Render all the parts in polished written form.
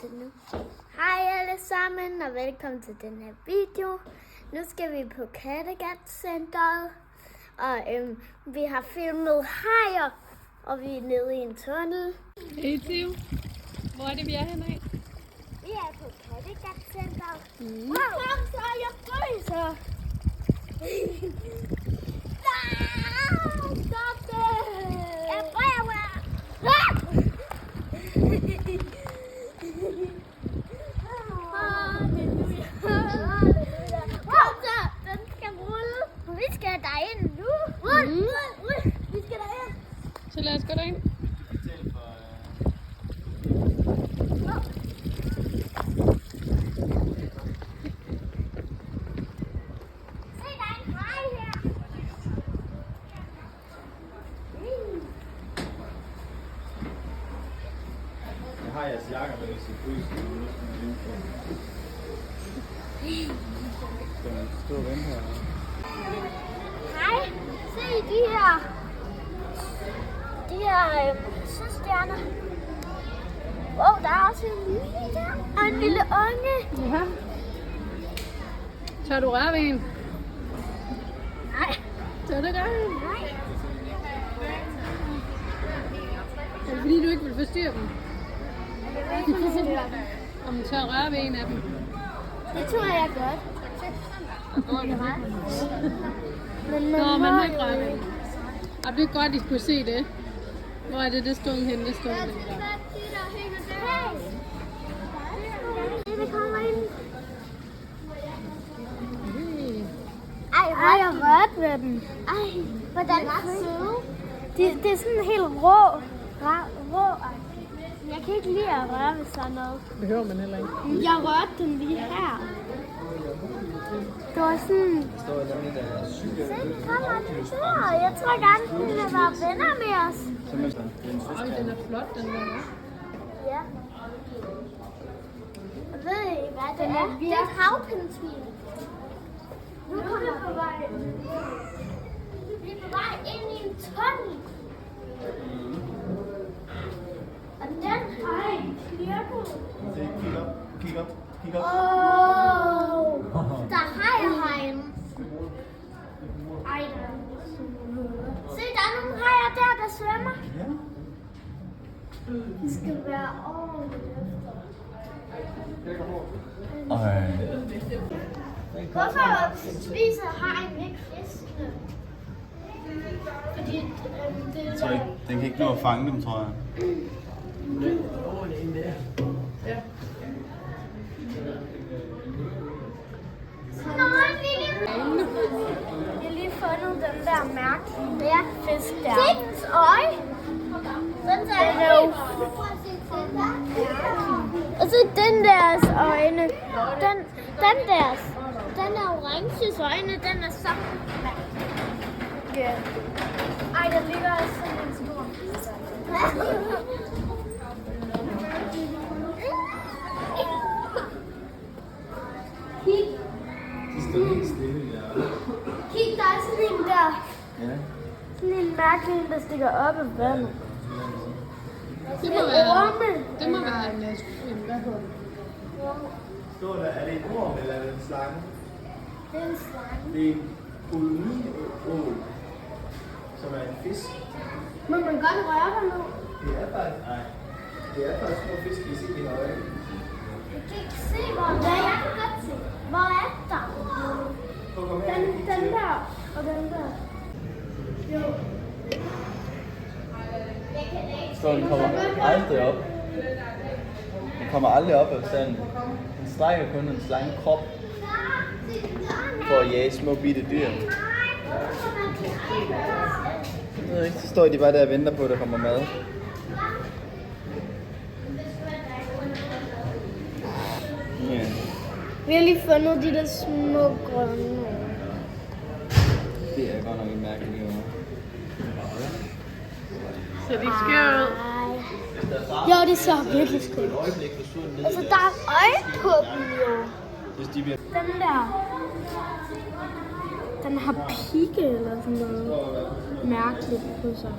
Nu. Hej alle sammen og velkommen til den her video. Nu skal vi på Kattegat-centeret, og vi har filmet hajer, og vi er nede i en tunnel. Hey Theo, hvor er det vi er henne af? Vi er på Kattegat-centeret. Kom så, jeg fryser! Stop det! Jeg prøver! Kom så, den skal rulle. Vi skal derind nu. Rul. Vi skal derind. Så lad os gå derind. Se, der er en haj her. Jeg har jeres jakker med sin fryse. Skal man stå og vente her? Hej, se de her søstjerner. Wow, der er også en lille der, og en lille unge. Ja. Tør du røre ved en? Nej, Tør du gøre en? nej. Er det fordi du ikke vil forstyrre dem? Jeg vil ikke forstyrre dem. Om du tør røre ved en af dem? Det tror jeg godt. Men Nå, man må ikke røre ved dem. Og det er godt, I skulle se det. Hvor er det stod henne? Det stod henne. Vi kommer ind. Hey. Jeg rørt ved dem. Ej, hvordan søde. Det er sådan helt rå. Jeg kan ikke lide at røre ved sådan noget. Det behøver man heller ikke. Jeg rørte dem lige her. Det var sådan... Se, de kommer lige der. Jeg tror gerne, de vil være venner med os. Øj, den er flot, den der. Ja. Ved I, hvad det er? Det er et havpindsvin. Nu kommer vi på vej. Vi er på vej ind i en tunnel. Og den har en knirkel. Kig op. Der hajer herinde. Ej, se, der er nogle hajer der svømmer. Ja. Det skal være ordentligt efter. Hvorfor spiser hajen ikke fiskene? Fordi det Jeg tror ikke, den kan ikke nå at fange dem, tror jeg. Jeg har lige fundet den der mærkelige fisk der. Se dens øje. Den der er og så den deres øjne. Den er oranges øjne, den er så mærkelig. Ej, der ligger også sådan en stor fisk. De står helt stille, ja. Kig, der er sådan en der. Ja. Sådan en mærkelig en, der stikker op af vandet. Det må være en hvad hedder det? Står der, er det en orm eller er det en slange? Det er en slange. Det er en koloniål, som er en fisk. Må man godt røre dig nu? Det er faktisk, nej. Det er faktisk små fisk, I ser i øje. Jeg kan ikke se, hvor det er. Jeg kan godt se. Hvor er der? Den der og den der. Jo. Så den kommer aldrig op. Den kommer aldrig op af sandet. Den strækker kun en slange krop for at jage små bitte dyr. Jeg ved ikke, så står de bare der og venter på, at der kommer mad. Ja. Vi har lige fundet de der små grønne. Det er godt nok en mærkelig ord. Så de skal ud. Jo, det ser virkelig skønt. Altså, der er øje på dem jo. Hvis de bliver... Den der. Den har pigge eller sådan noget mærkeligt på sig.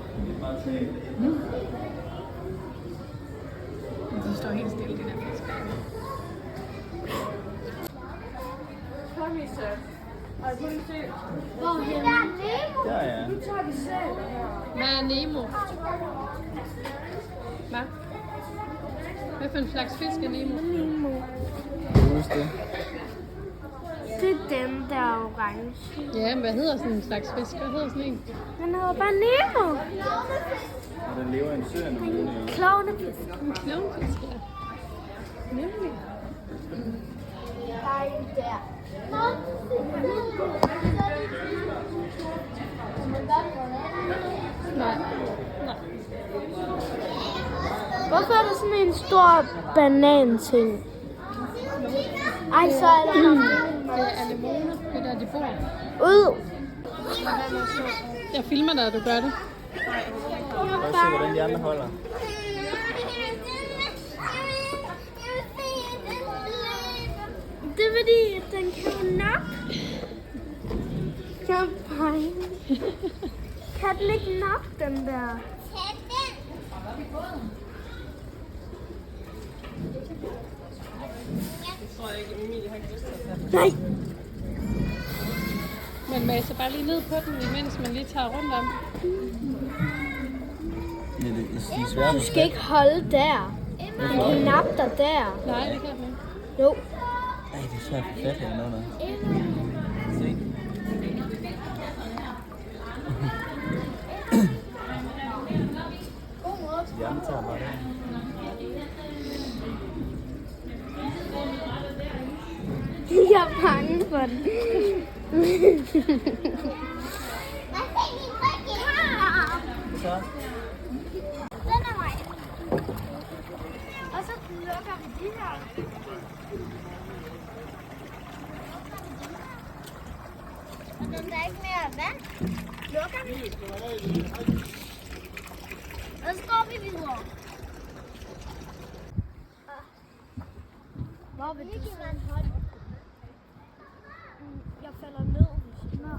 De står helt stille, de der fisk. Hvorhen? Der er Nemo. Der er jeg. Hvad er Nemo? Hvad? Hvad for en slags fisk er Nemo? Nemo. Husk det. Det er dem, der er orange. Ja, men hvad hedder sådan en slags fisk? Hvad hedder sådan en? Den hedder bare Nemo. Og den lever i en sø. Klovnefisk. En klovnfisk, ja. Nemlig. Der er en der. Nej. Hvorfor er der sådan en stor banan-ting? Ej, så er der Det er anemone. Det er der, de bor. ud. Jeg filmer dig, at du gør det. Prøv at se, hvordan de andre holder. Det er fordi, at den kan jo nappe. Kan den ikke nappe den der? Nej. Man maser bare lige ned på den, imens man lige tager rundt om. Ja, det er svært. Du skal ikke holde der. Den kan nappe dig der. Nej, det kan den ikke. Jo. Ej, det er svært at få fat herunder. Se. De andre tager bare det. Jeg er bange for den. Så. Den er mig. Og så lukker vi de her. Og den er ikke mere vand. Lukker vi. Og så går vi videre. Hvor vil du sidde? Jeg falder ned. Nå,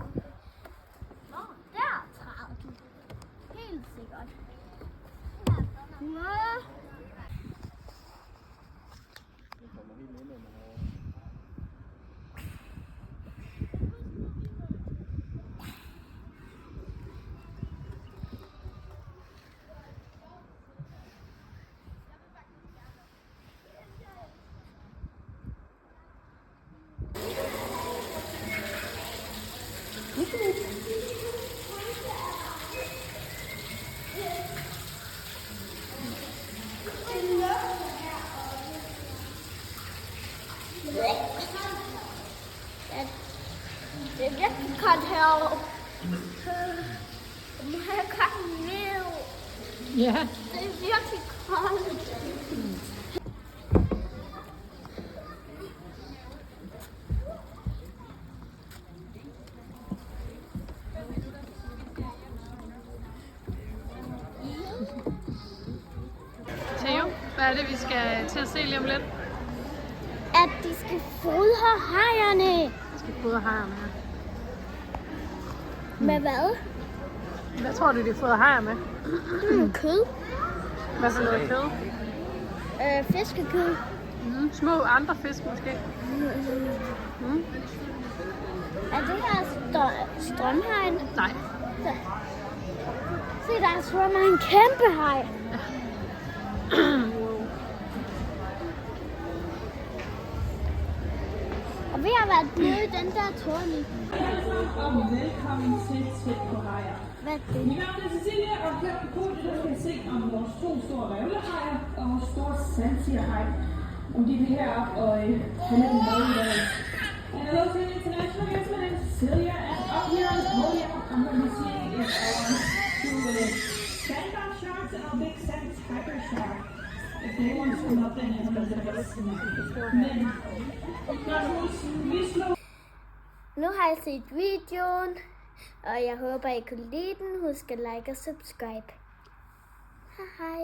der træder du. Helt sikkert. Ja. Det er virkelig koldt herovre. Nu har jeg kommet ned. Ja. Det er virkelig koldt. Theo, hvad er det, vi skal til at se lige om lidt? At de skal fodre hajerne. Vi skal fodre hajerne her. Med hvad? Hvad tror du, de fodrer hajer med? Kød. Hvad for noget kød? Fiskekød. Små andre fisk måske. Er det her strømhajen? Nej. Se, der svømmer en kæmpe haj. Og vi har været nede i den der tårne. Velkommen til Tæt på Hajer. Hvad er det? Mit navn er Cecilia, og her på det, der skal se om vores 2 store revlehajer og vores store sandtierhaj. Om de vil herop og have lidt mad i dag. And hello to the international guests, my name is Cecilia, and up here on the podium, I'm going to be seeing if I want to sandbar sharks and our big sand tiger shark. If they want to come up and have a look at us. Men, vi slår. Nu har jeg set videoen, og jeg håber, I kunne lide den. Husk at like og subscribe. Hej hej.